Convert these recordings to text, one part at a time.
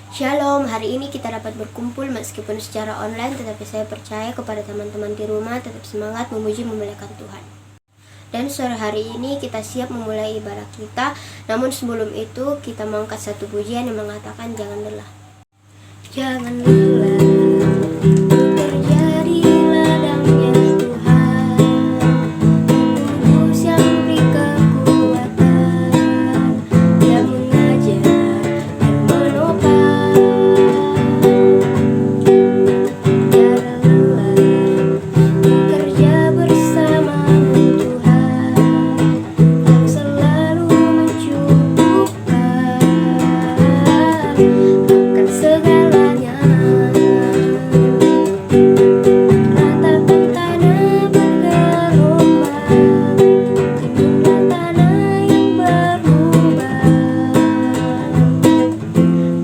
Shalom, hari ini kita dapat berkumpul meskipun secara online, tetapi saya percaya kepada teman-teman di rumah tetap semangat memuji memuliakan Tuhan. Dan sore hari ini kita siap memulai ibadah kita, namun sebelum itu kita mengangkat satu pujian yang mengatakan jangan lelah. Jangan lelah, terjadilah damai Tuhan, Kudus yang beri kekuatan, yang mengajar dan menopang. Jangan lelah, bekerja bersamamu Tuhan, yang selalu mencukupkan akan segalanya. Ratapan tanah bergelombang, timbullah tanah yang berlubang,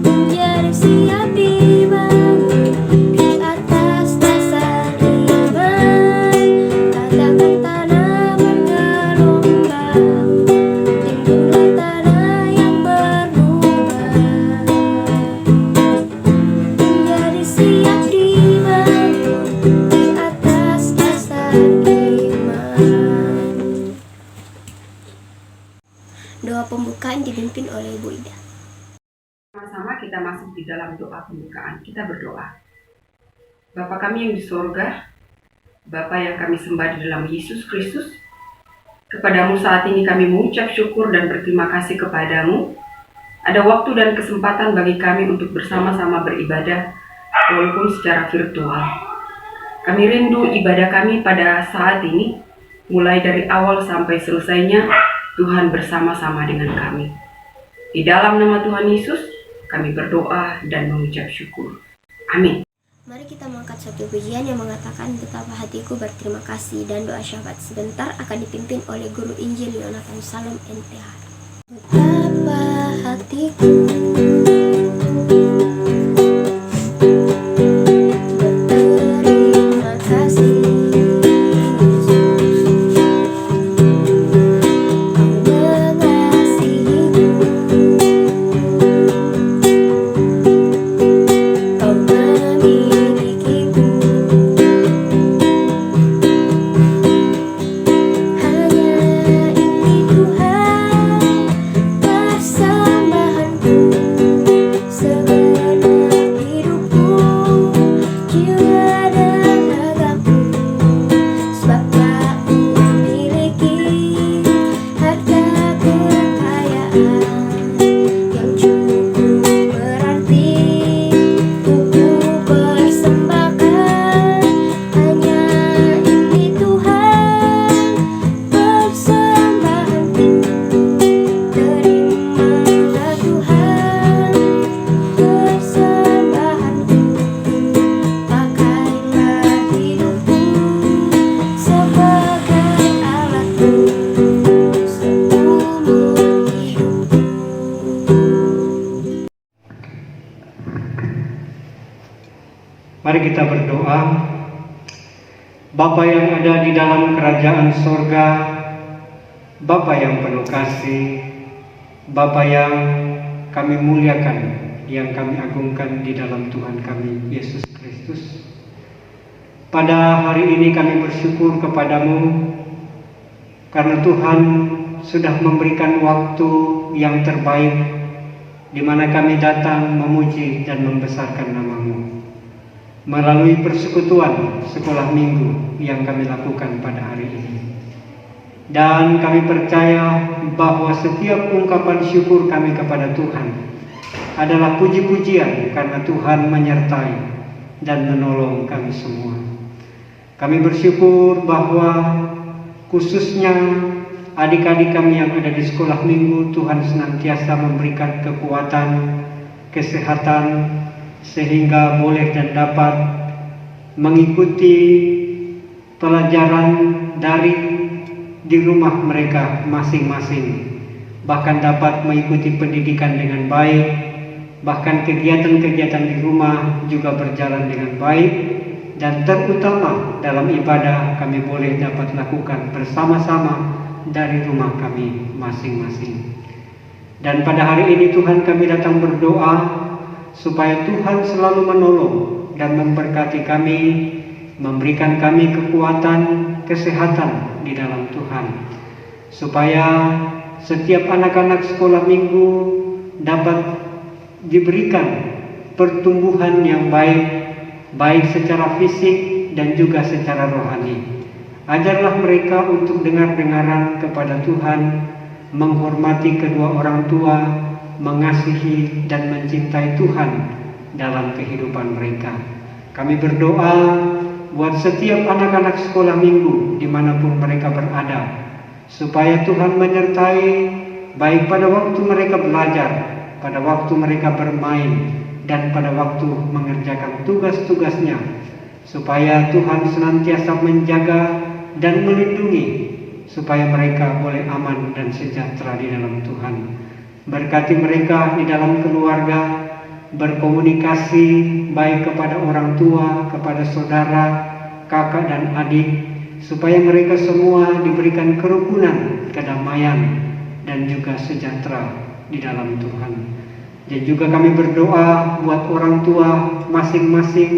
menjadi siap dibangun di atas dasar iman. Ratapan tanah bergelombang, timbullah tanah yang berlubang, menjadi siap dibangun di atas dasar iman. Doa pembukaan dipimpin oleh Ibu Ida. Sama-sama kita masuk di dalam doa pembukaan. Kita berdoa. Bapa kami yang di sorga, Bapa yang kami sembah di dalam Yesus Kristus, kepadamu saat ini kami mengucap syukur dan berterima kasih kepadamu. Ada waktu dan kesempatan bagi kami untuk bersama-sama beribadah, walaupun secara virtual. Kami rindu ibadah kami pada saat ini, mulai dari awal sampai selesainya, Tuhan bersama-sama dengan kami. Di dalam nama Tuhan Yesus, kami berdoa dan mengucap syukur. Amin. Mari kita mengangkat satu pujian yang mengatakan betapa hatiku berterima kasih, dan doa syafaat sebentar akan dipimpin oleh Guru Injil Yonatan Salom NTH. Betapa hatiku berterima kasih, Kau memilikiku, hanya ini Tuhan persembahanku, segenap hidupku, jiwa dan ragaku, sebab tak memiliki harta kekayaan yang cukup berarti untuk persembahkan. Hanya ini Tuhan persembahanku, terimalah Tuhan persembahanku, pakailah hidupku sebagai alatmu seumur hidupku. Mari kita berdoa. Bapa yang ada di dalam kerajaan sorga, Bapa yang penuh kasih, Bapa yang kami muliakan, yang kami agungkan di dalam Tuhan kami Yesus Kristus. Pada hari ini kami bersyukur kepadamu karena Tuhan sudah memberikan waktu yang terbaik di mana kami datang memuji dan membesarkan nama-Mu melalui persekutuan sekolah minggu yang kami lakukan pada hari ini. Dan kami percaya bahwa setiap ungkapan syukur kami kepada Tuhan adalah puji-pujian karena Tuhan menyertai dan menolong kami semua. Kami bersyukur bahwa khususnya adik-adik kami yang ada di sekolah minggu, Tuhan senantiasa memberikan kekuatan, kesehatan, sehingga boleh dan dapat mengikuti pelajaran daring di rumah mereka masing-masing, bahkan dapat mengikuti pendidikan dengan baik, bahkan kegiatan-kegiatan di rumah juga berjalan dengan baik, dan terutama dalam ibadah kami boleh dapat lakukan bersama-sama dari rumah kami masing-masing. Dan pada hari ini Tuhan kami datang berdoa supaya Tuhan selalu menolong dan memberkati kami, memberikan kami kekuatan, kesehatan di dalam Tuhan, supaya setiap anak-anak sekolah minggu dapat diberikan pertumbuhan yang baik secara fisik dan juga secara rohani. Ajarlah mereka untuk dengar-dengaran kepada Tuhan, menghormati kedua orang tua, mengasihi dan mencintai Tuhan dalam kehidupan mereka. Kami berdoa buat setiap anak-anak sekolah minggu dimanapun mereka berada, supaya Tuhan menyertai baik pada waktu mereka belajar, pada waktu mereka bermain, dan pada waktu mengerjakan tugas-tugasnya, supaya Tuhan senantiasa menjaga dan melindungi, supaya mereka boleh aman dan sejahtera di dalam Tuhan. Berkati mereka di dalam keluarga, berkomunikasi baik kepada orang tua, kepada saudara, kakak dan adik, supaya mereka semua diberikan kerukunan, kedamaian, dan juga sejahtera di dalam Tuhan. Dan juga kami berdoa buat orang tua masing-masing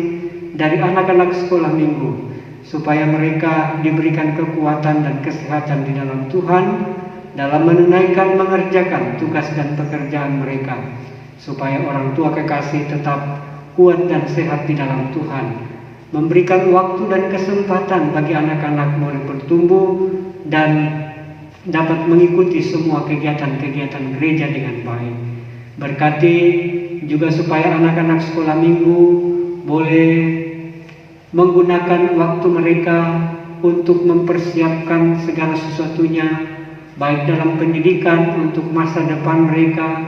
dari anak-anak sekolah minggu, supaya mereka diberikan kekuatan dan kesehatan di dalam Tuhan, dalam menunaikan mengerjakan tugas dan pekerjaan mereka, supaya orang tua kekasih tetap kuat dan sehat di dalam Tuhan, memberikan waktu dan kesempatan bagi anak-anak boleh bertumbuh dan dapat mengikuti semua kegiatan-kegiatan gereja dengan baik. Berkati juga supaya anak-anak sekolah minggu boleh menggunakan waktu mereka untuk mempersiapkan segala sesuatunya, baik dalam pendidikan untuk masa depan mereka,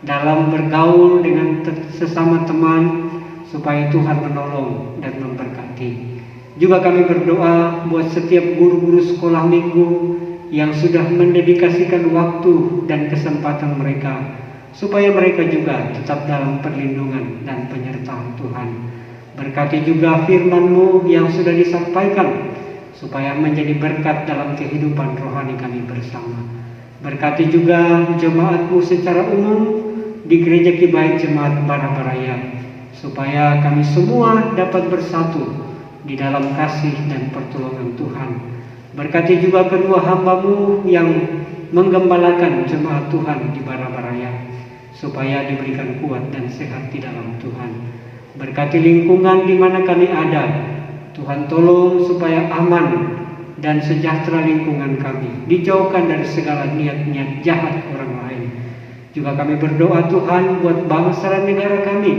dalam bergaul dengan sesama teman, supaya Tuhan menolong dan memberkati. Juga kami berdoa buat setiap guru-guru sekolah minggu yang sudah mendedikasikan waktu dan kesempatan mereka, supaya mereka juga tetap dalam perlindungan dan penyertaan Tuhan. Berkati juga firman-Mu yang sudah disampaikan, supaya menjadi berkat dalam kehidupan rohani kami bersama. Berkati juga jemaat-Mu secara umum di Gereja Kibait Jemaat Barabaraya, supaya kami semua dapat bersatu di dalam kasih dan pertolongan Tuhan. Berkati juga kedua hamba-Mu yang menggembalakan jemaat Tuhan di Barabaraya, supaya diberikan kuat dan sehat di dalam Tuhan. Berkati lingkungan di mana kami ada, Tuhan tolong supaya aman dan sejahtera lingkungan kami, dijauhkan dari segala niat-niat jahat orang lain. Juga kami berdoa Tuhan buat bangsa dan negara kami.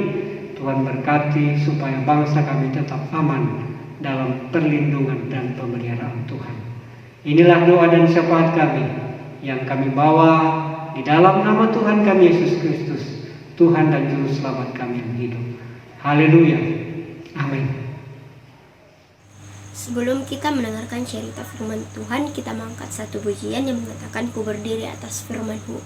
Tuhan berkati supaya bangsa kami tetap aman dalam perlindungan dan pemeliharaan Tuhan. Inilah doa dan syafaat kami yang kami bawa di dalam nama Tuhan kami Yesus Kristus, Tuhan dan Juru Selamat kami yang hidup. Haleluya. Amin. Sebelum kita mendengarkan cerita firman Tuhan, kita mengangkat satu pujian yang mengatakan, "Ku berdiri atas firman-Mu."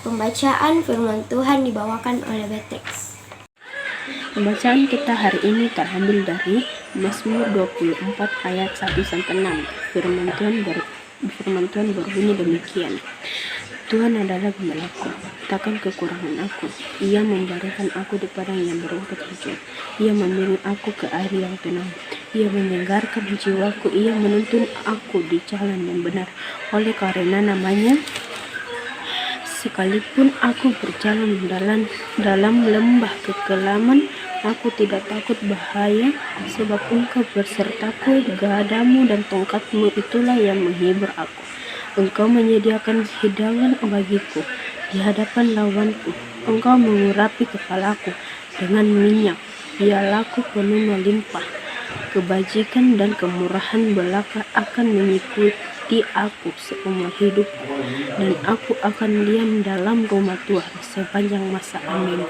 Pembacaan firman Tuhan dibawakan oleh Beatrix. Pembacaan kita hari ini terambil dari Mazmur 24 ayat 1-6. Firman Tuhan berbunyi demikian. Tuhan adalah gembalaku, takkan kekurangan aku. Ia memberikan aku di padang yang berumput hijau. Ia membimbing aku ke air yang tenang. Ia menyegarkan jiwaku. Ia menuntun aku di jalan yang benar oleh karena namanya. Sekalipun aku berjalan dalam lembah kekelaman, aku tidak takut bahaya, sebab Engkau bersertaku, gadamu dan tongkatmu itulah yang menghibur aku. Engkau menyediakan hidangan bagiku di hadapan lawanku. Engkau mengurapi kepalaku dengan minyak. Pialaku penuh melimpah. Kebajikan dan kemurahan belaka akan mengikuti aku seumur hidupku, dan aku akan diam dalam rumah Tuhan sepanjang masa. Amin.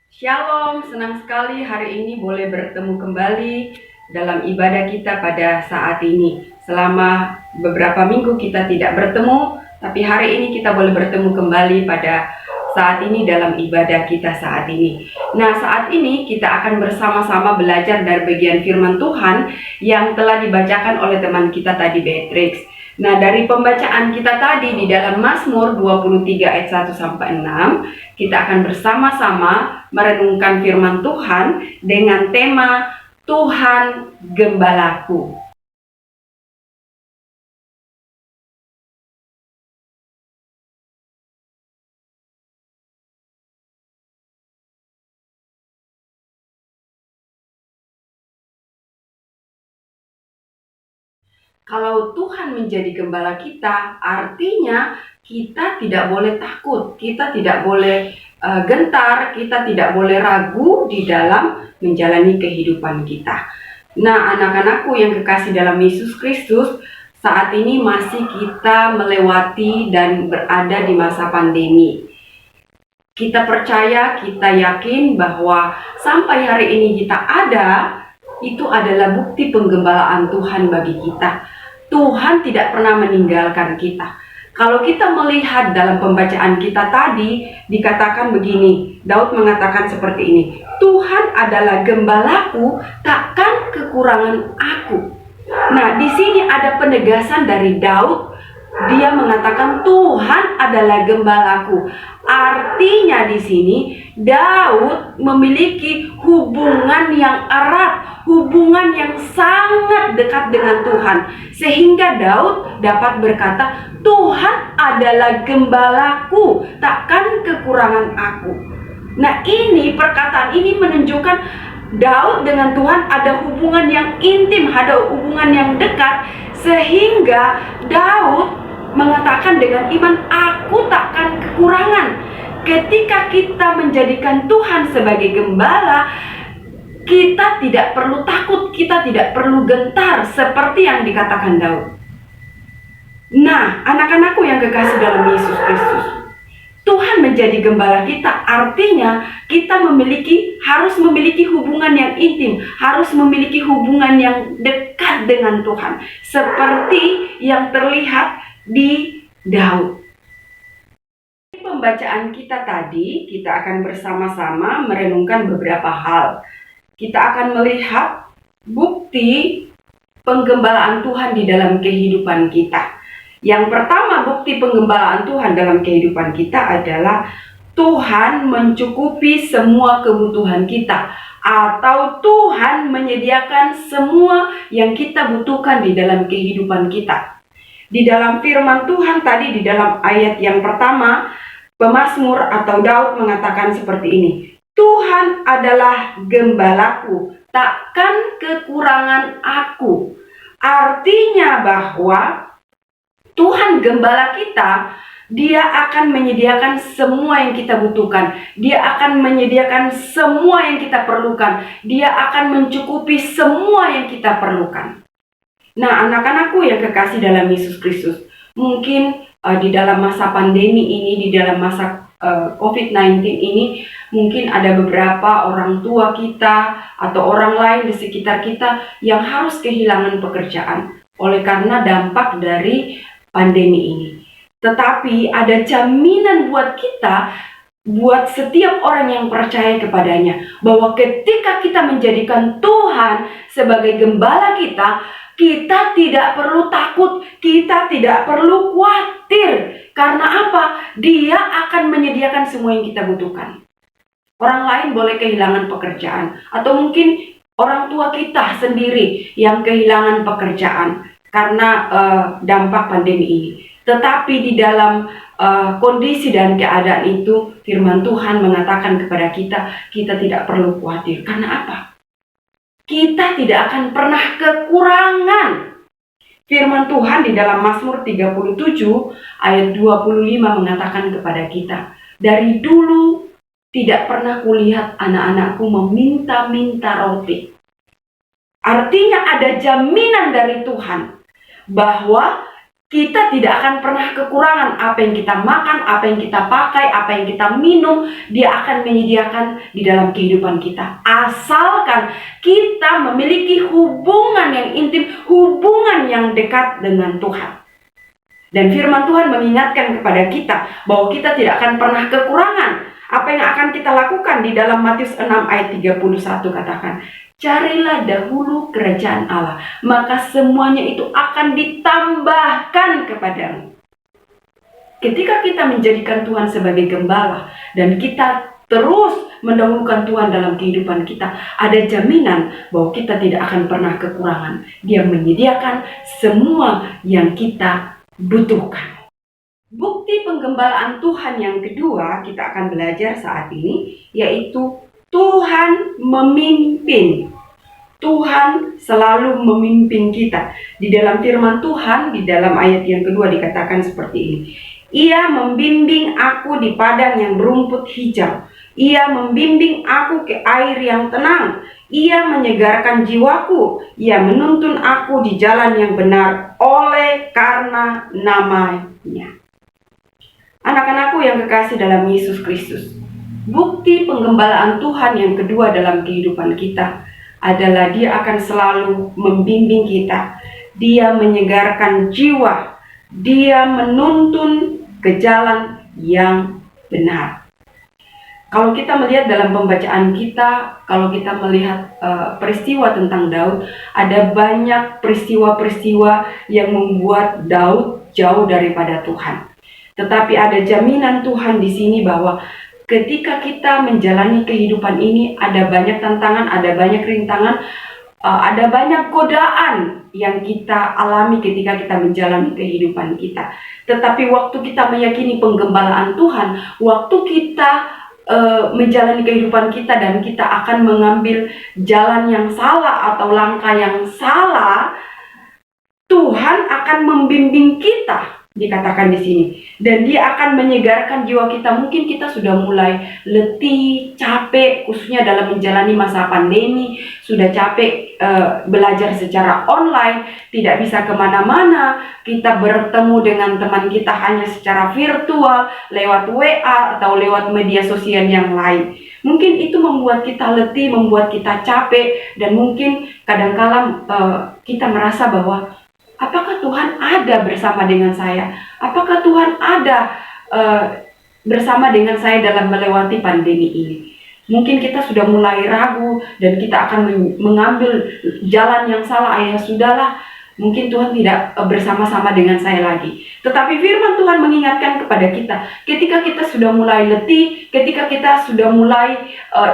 Shalom, senang sekali hari ini boleh bertemu kembali dalam ibadah kita pada saat ini. Selama beberapa minggu kita tidak bertemu, tapi hari ini kita boleh bertemu kembali pada saat ini dalam ibadah kita saat ini. Nah, saat ini kita akan bersama-sama belajar dari bagian firman Tuhan yang telah dibacakan oleh teman kita tadi, Beatrix. Nah, dari pembacaan kita tadi di dalam Mazmur 23 ayat 1 sampai 6, kita akan bersama-sama merenungkan firman Tuhan dengan tema Tuhan Gembalaku. Kalau Tuhan menjadi gembala kita, artinya kita tidak boleh takut, kita tidak boleh gentar, kita tidak boleh ragu di dalam menjalani kehidupan kita. Nah, anak-anakku yang kekasih dalam Yesus Kristus, saat ini masih kita melewati dan berada di masa pandemi. Kita percaya, kita yakin bahwa sampai hari ini kita ada, itu adalah bukti penggembalaan Tuhan bagi kita. Tuhan tidak pernah meninggalkan kita. Kalau kita melihat dalam pembacaan kita tadi, dikatakan begini, Daud mengatakan seperti ini, Tuhan adalah gembalaku, takkan kekurangan aku. Nah, di sini ada penegasan dari Daud. Dia mengatakan Tuhan adalah gembalaku. Artinya di sini Daud memiliki hubungan yang erat, hubungan yang sangat dekat dengan Tuhan, sehingga Daud dapat berkata, Tuhan adalah gembalaku, takkan kekurangan aku. Nah, ini perkataan ini menunjukkan Daud dengan Tuhan ada hubungan yang intim, ada hubungan yang dekat, sehingga Daud mengatakan dengan iman, aku takkan kekurangan. Ketika kita menjadikan Tuhan sebagai gembala, kita tidak perlu takut, kita tidak perlu gentar seperti yang dikatakan Daud. Nah, anak-anakku yang kekasih dalam Yesus Kristus, Tuhan menjadi gembala kita, artinya kita harus memiliki hubungan yang intim, harus memiliki hubungan yang dekat dengan Tuhan, seperti yang terlihat di Daud. Di pembacaan kita tadi, kita akan bersama-sama merenungkan beberapa hal. Kita akan melihat bukti penggembalaan Tuhan di dalam kehidupan kita. Yang pertama, bukti penggembalaan Tuhan dalam kehidupan kita adalah Tuhan mencukupi semua kebutuhan kita, atau Tuhan menyediakan semua yang kita butuhkan di dalam kehidupan kita. Di dalam firman Tuhan tadi, di dalam ayat yang pertama, pemazmur atau Daud mengatakan seperti ini, Tuhan adalah gembalaku, takkan kekurangan aku. Artinya bahwa Tuhan gembala kita, Dia akan menyediakan semua yang kita butuhkan. Dia akan menyediakan semua yang kita perlukan. Dia akan mencukupi semua yang kita perlukan. Nah, anak-anakku yang kekasih dalam Yesus Kristus, mungkin di dalam masa pandemi ini, di dalam masa COVID-19 ini, mungkin ada beberapa orang tua kita atau orang lain di sekitar kita yang harus kehilangan pekerjaan oleh karena dampak dari pandemi ini. Tetapi ada jaminan buat kita, buat setiap orang yang percaya kepadanya, bahwa ketika kita menjadikan Tuhan sebagai gembala kita, kita tidak perlu takut, kita tidak perlu khawatir. Karena apa? Dia akan menyediakan semua yang kita butuhkan. Orang lain boleh kehilangan pekerjaan, atau mungkin orang tua kita sendiri yang kehilangan pekerjaan karena dampak pandemi ini. Tetapi di dalam kondisi dan keadaan itu, firman Tuhan mengatakan kepada kita, kita tidak perlu khawatir. Karena apa? Kita tidak akan pernah kekurangan. Firman Tuhan di dalam Mazmur 37 ayat 25 mengatakan kepada kita, dari dulu tidak pernah kulihat anak-anakku meminta-minta roti. Artinya ada jaminan dari Tuhan bahwa kita tidak akan pernah kekurangan apa yang kita makan, apa yang kita pakai, apa yang kita minum. Dia akan menyediakan di dalam kehidupan kita. Asalkan kita memiliki hubungan yang intim, hubungan yang dekat dengan Tuhan. Dan firman Tuhan mengingatkan kepada kita bahwa kita tidak akan pernah kekurangan. Apa yang akan kita lakukan di dalam Matius 6 ayat 31 katakan, carilah dahulu kerajaan Allah, maka semuanya itu akan ditambahkan kepadamu. Ketika kita menjadikan Tuhan sebagai gembala dan kita terus mendahulukan Tuhan dalam kehidupan kita, ada jaminan bahwa kita tidak akan pernah kekurangan. Dia menyediakan semua yang kita butuhkan. Bukti penggembalaan Tuhan yang kedua kita akan belajar saat ini, yaitu Tuhan memimpin. Tuhan selalu memimpin kita. Di dalam firman Tuhan, di dalam ayat yang kedua dikatakan seperti ini. Ia membimbing aku di padang yang berumput hijau. Ia membimbing aku ke air yang tenang. Ia menyegarkan jiwaku. Ia menuntun aku di jalan yang benar oleh karena namanya. Anak-anakku yang kekasih dalam Yesus Kristus, bukti penggembalaan Tuhan yang kedua dalam kehidupan kita adalah Dia akan selalu membimbing kita. Dia menyegarkan jiwa. Dia menuntun ke jalan yang benar. Kalau kita melihat dalam pembacaan kita, kalau kita melihat peristiwa tentang Daud, ada banyak peristiwa-peristiwa yang membuat Daud jauh daripada Tuhan. Tetapi ada jaminan Tuhan di sini bahwa ketika kita menjalani kehidupan ini, ada banyak tantangan, ada banyak rintangan, ada banyak godaan yang kita alami ketika kita menjalani kehidupan kita. Tetapi waktu kita meyakini penggembalaan Tuhan, waktu kita menjalani kehidupan kita dan kita akan mengambil jalan yang salah atau langkah yang salah, Tuhan akan membimbing kita. Dikatakan di sini, dan Dia akan menyegarkan jiwa kita. Mungkin kita sudah mulai letih, capek, khususnya dalam menjalani masa pandemi, sudah capek belajar secara online, tidak bisa kemana-mana, kita bertemu dengan teman kita hanya secara virtual, lewat WA atau lewat media sosial yang lain. Mungkin itu membuat kita letih, membuat kita capek, dan mungkin kadang-kala kita merasa bahwa apakah Tuhan ada bersama dengan saya? Apakah Tuhan ada bersama dengan saya dalam melewati pandemi ini? Mungkin kita sudah mulai ragu dan kita akan mengambil jalan yang salah. Ya sudahlah, mungkin Tuhan tidak bersama-sama dengan saya lagi. Tetapi firman Tuhan mengingatkan kepada kita, ketika kita sudah mulai letih, ketika kita sudah mulai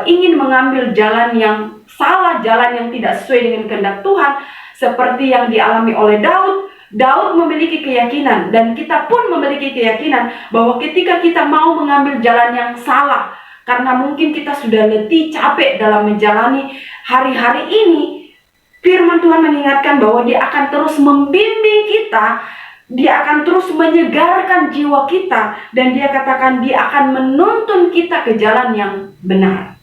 ingin mengambil jalan yang salah, jalan yang tidak sesuai dengan kehendak Tuhan, seperti yang dialami oleh Daud. Daud memiliki keyakinan dan kita pun memiliki keyakinan bahwa ketika kita mau mengambil jalan yang salah, karena mungkin kita sudah letih, capek dalam menjalani hari-hari ini, firman Tuhan mengingatkan bahwa Dia akan terus membimbing kita, Dia akan terus menyegarkan jiwa kita, dan Dia katakan Dia akan menuntun kita ke jalan yang benar.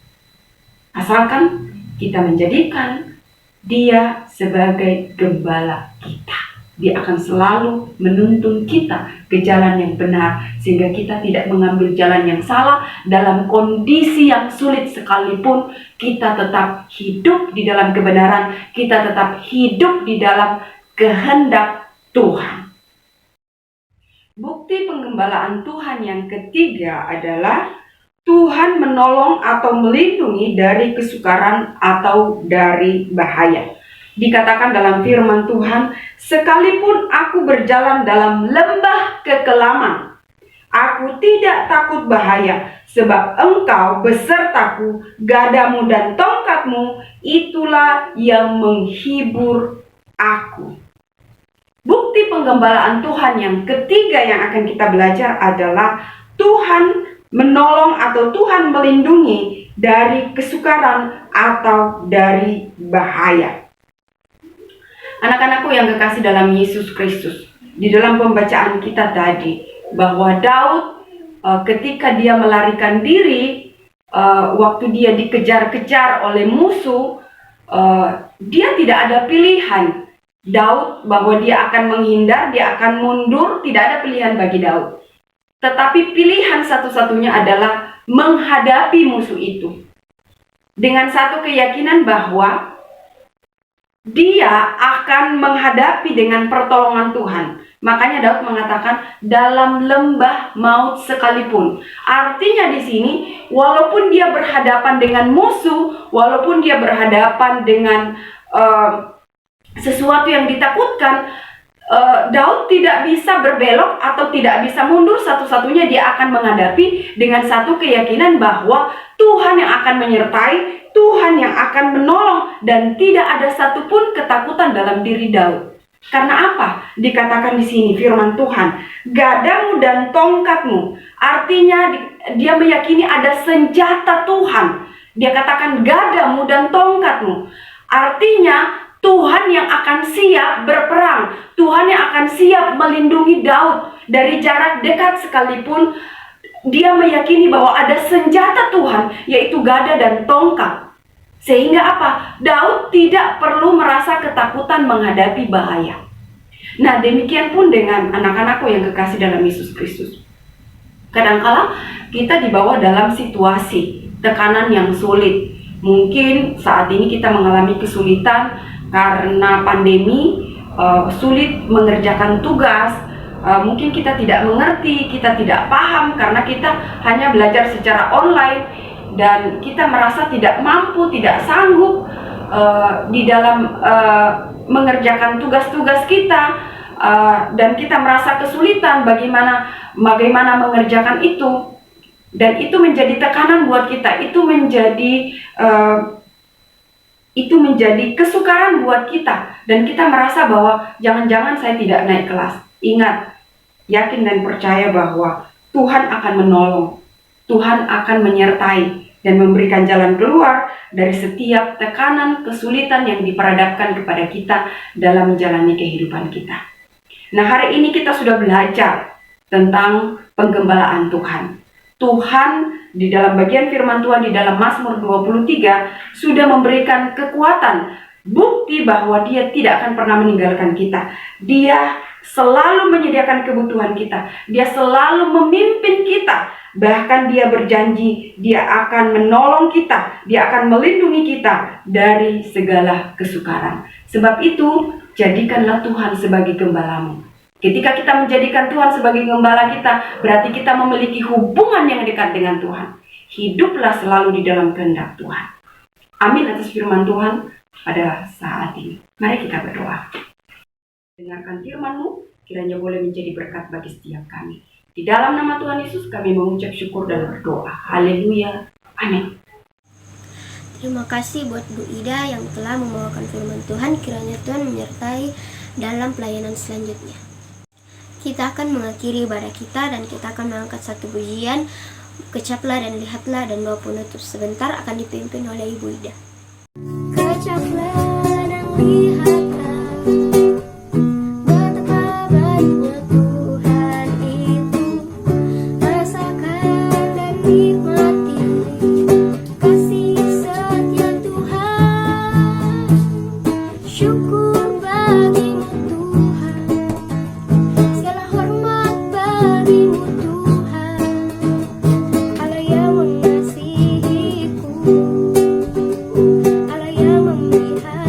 Asalkan kita menjadikan Dia sebagai gembala kita. Dia akan selalu menuntun kita ke jalan yang benar, sehingga kita tidak mengambil jalan yang salah. Dalam kondisi yang sulit sekalipun, kita tetap hidup di dalam kebenaran, kita tetap hidup di dalam kehendak Tuhan. Bukti penggembalaan Tuhan yang ketiga adalah Tuhan menolong atau melindungi dari kesukaran atau dari bahaya. Dikatakan dalam firman Tuhan, sekalipun aku berjalan dalam lembah kekelaman, aku tidak takut bahaya, sebab Engkau besertaku, gadamu dan tongkatmu, itulah yang menghibur aku. Bukti penggembalaan Tuhan yang ketiga yang akan kita belajar adalah Tuhan menolong atau Tuhan melindungi dari kesukaran atau dari bahaya. Anak-anakku yang kekasih dalam Yesus Kristus, di dalam pembacaan kita tadi, bahwa Daud ketika dia melarikan diri waktu dia dikejar-kejar oleh musuh, dia tidak ada pilihan. Daud bahwa dia akan menghindar, dia akan mundur, tidak ada pilihan bagi Daud. Tetapi pilihan satu-satunya adalah menghadapi musuh itu. Dengan satu keyakinan bahwa dia akan menghadapi dengan pertolongan Tuhan. Makanya Daud mengatakan dalam lembah maut sekalipun. Artinya di sini, walaupun dia berhadapan dengan musuh, walaupun dia berhadapan dengan sesuatu yang ditakutkan, Daud tidak bisa berbelok atau tidak bisa mundur. Satu-satunya dia akan menghadapi dengan satu keyakinan bahwa Tuhan yang akan menyertai, Tuhan yang akan menolong, dan tidak ada satupun ketakutan dalam diri Daud. Karena apa? Dikatakan di sini firman Tuhan, gadamu dan tongkatmu. Artinya dia meyakini ada senjata Tuhan. Dia katakan gadamu dan tongkatmu. Artinya Tuhan yang akan siap berperang, Tuhan yang akan siap melindungi Daud dari jarak dekat sekalipun. Dia meyakini bahwa ada senjata Tuhan, yaitu gada dan tongkat. Sehingga apa? Daud tidak perlu merasa ketakutan menghadapi bahaya. Nah, demikian pun dengan anak-anakku yang kekasih dalam Yesus Kristus. Kadangkala kita dibawa dalam situasi tekanan yang sulit. Mungkin saat ini kita mengalami kesulitan karena pandemi, sulit mengerjakan tugas. Mungkin kita tidak mengerti, kita tidak paham karena kita hanya belajar secara online dan kita merasa tidak mampu, tidak sanggup di dalam mengerjakan tugas-tugas kita, dan kita merasa kesulitan bagaimana mengerjakan itu, dan itu menjadi tekanan buat kita, itu menjadi kesukaran buat kita, dan kita merasa bahwa jangan-jangan saya tidak naik kelas. Ingat, yakin dan percaya bahwa Tuhan akan menolong, Tuhan akan menyertai dan memberikan jalan keluar dari setiap tekanan, kesulitan yang diperhadapkan kepada kita dalam menjalani kehidupan kita. Nah, hari ini kita sudah belajar tentang penggembalaan Tuhan. Tuhan di dalam bagian firman Tuhan di dalam Mazmur 23 sudah memberikan kekuatan, bukti bahwa Dia tidak akan pernah meninggalkan kita. Dia selalu menyediakan kebutuhan kita. Dia selalu memimpin kita. Bahkan Dia berjanji Dia akan menolong kita, Dia akan melindungi kita dari segala kesukaran. Sebab itu, jadikanlah Tuhan sebagai gembalamu. Ketika kita menjadikan Tuhan sebagai gembala kita, berarti kita memiliki hubungan yang dekat dengan Tuhan. Hiduplah selalu di dalam kehendak Tuhan. Amin atas firman Tuhan pada saat ini. Mari kita berdoa. Dengarkan firman-Mu, kiranya boleh menjadi berkat bagi setiap kami. Di dalam nama Tuhan Yesus kami mengucap syukur dan berdoa. Haleluya. Amin. Terima kasih buat Bu Ida yang telah membawakan firman Tuhan. Kiranya Tuhan menyertai dalam pelayanan selanjutnya. Kita akan mengakhiri ibadah kita dan kita akan mengangkat satu pujian. Kecaplah dan lihatlah, dan doa penutup sebentar akan dipimpin oleh Ibu Ida. Kecaplah dan lihatlah, betapa baiknya Tuhan itu. Rasakan dan nikmati kasih setia Tuhan. Syukur bagimu Tuhan, segala hormat bagimu Tuhan, Allah yang mengasihiku, Allah yang memelihara.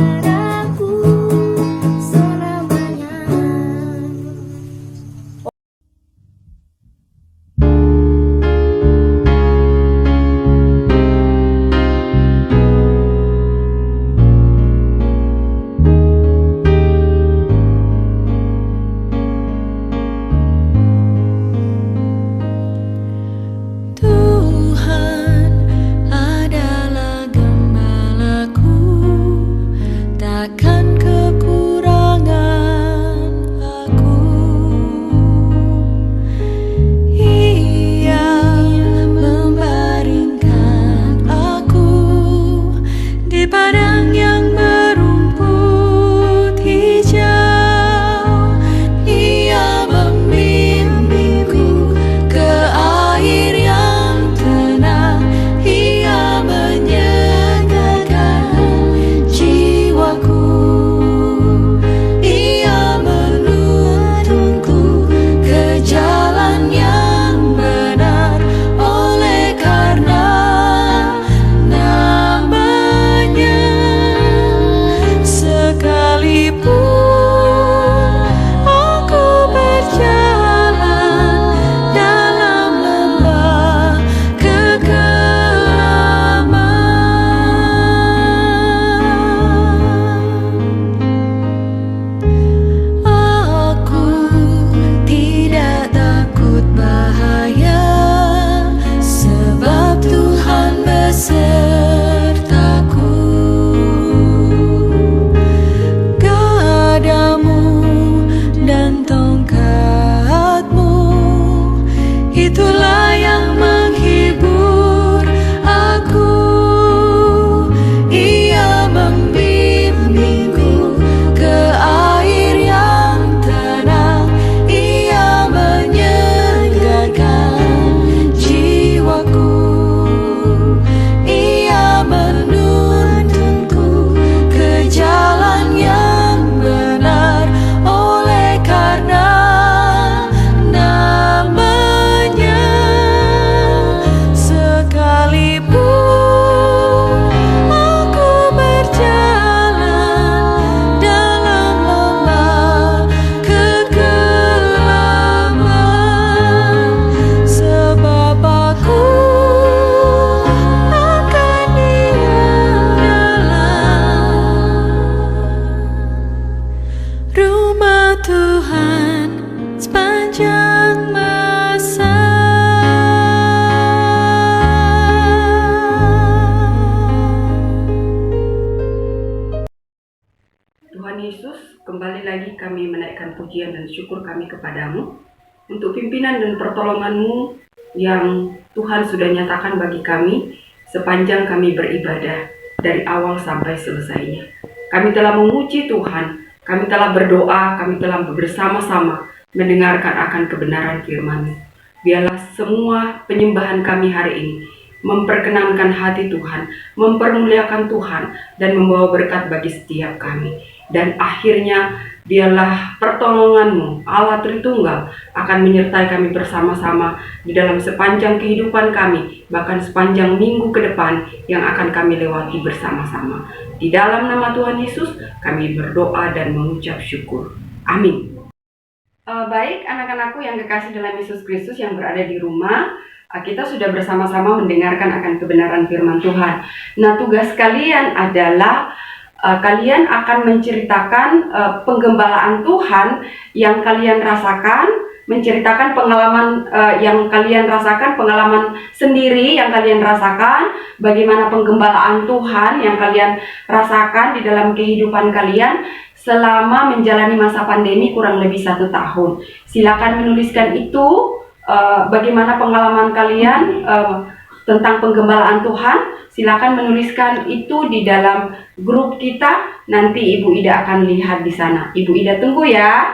kembali lagi kami menaikkan pujian dan syukur kami kepadamu untuk pimpinan dan pertolonganmu yang Tuhan sudah nyatakan bagi kami sepanjang kami beribadah dari awal sampai selesainya. Kami telah memuji Tuhan, kami telah berdoa, kami telah bersama-sama mendengarkan akan kebenaran firman-Mu. Biarlah semua penyembahan kami hari ini memperkenankan hati Tuhan, mempermuliakan Tuhan, dan membawa berkat bagi setiap kami. Dan akhirnya biarlah pertolongan-Mu, Allah Tritunggal, akan menyertai kami bersama-sama di dalam sepanjang kehidupan kami, bahkan sepanjang minggu ke depan yang akan kami lewati bersama-sama. Di dalam nama Tuhan Yesus, kami berdoa dan mengucap syukur. Amin. Baik, anak-anakku yang kekasih dalam Yesus Kristus yang berada di rumah, kita sudah bersama-sama mendengarkan akan kebenaran firman Tuhan. Nah, tugas kalian adalah kalian akan menceritakan penggembalaan Tuhan yang kalian rasakan, menceritakan pengalaman yang kalian rasakan, pengalaman sendiri yang kalian rasakan, bagaimana penggembalaan Tuhan yang kalian rasakan di dalam kehidupan kalian selama menjalani masa pandemi kurang lebih 1 tahun. Silakan menuliskan itu, bagaimana pengalaman kalian tentang penggembalaan Tuhan. Silakan menuliskan itu di dalam grup kita. Nanti Ibu Ida akan lihat di sana. Ibu Ida tunggu ya.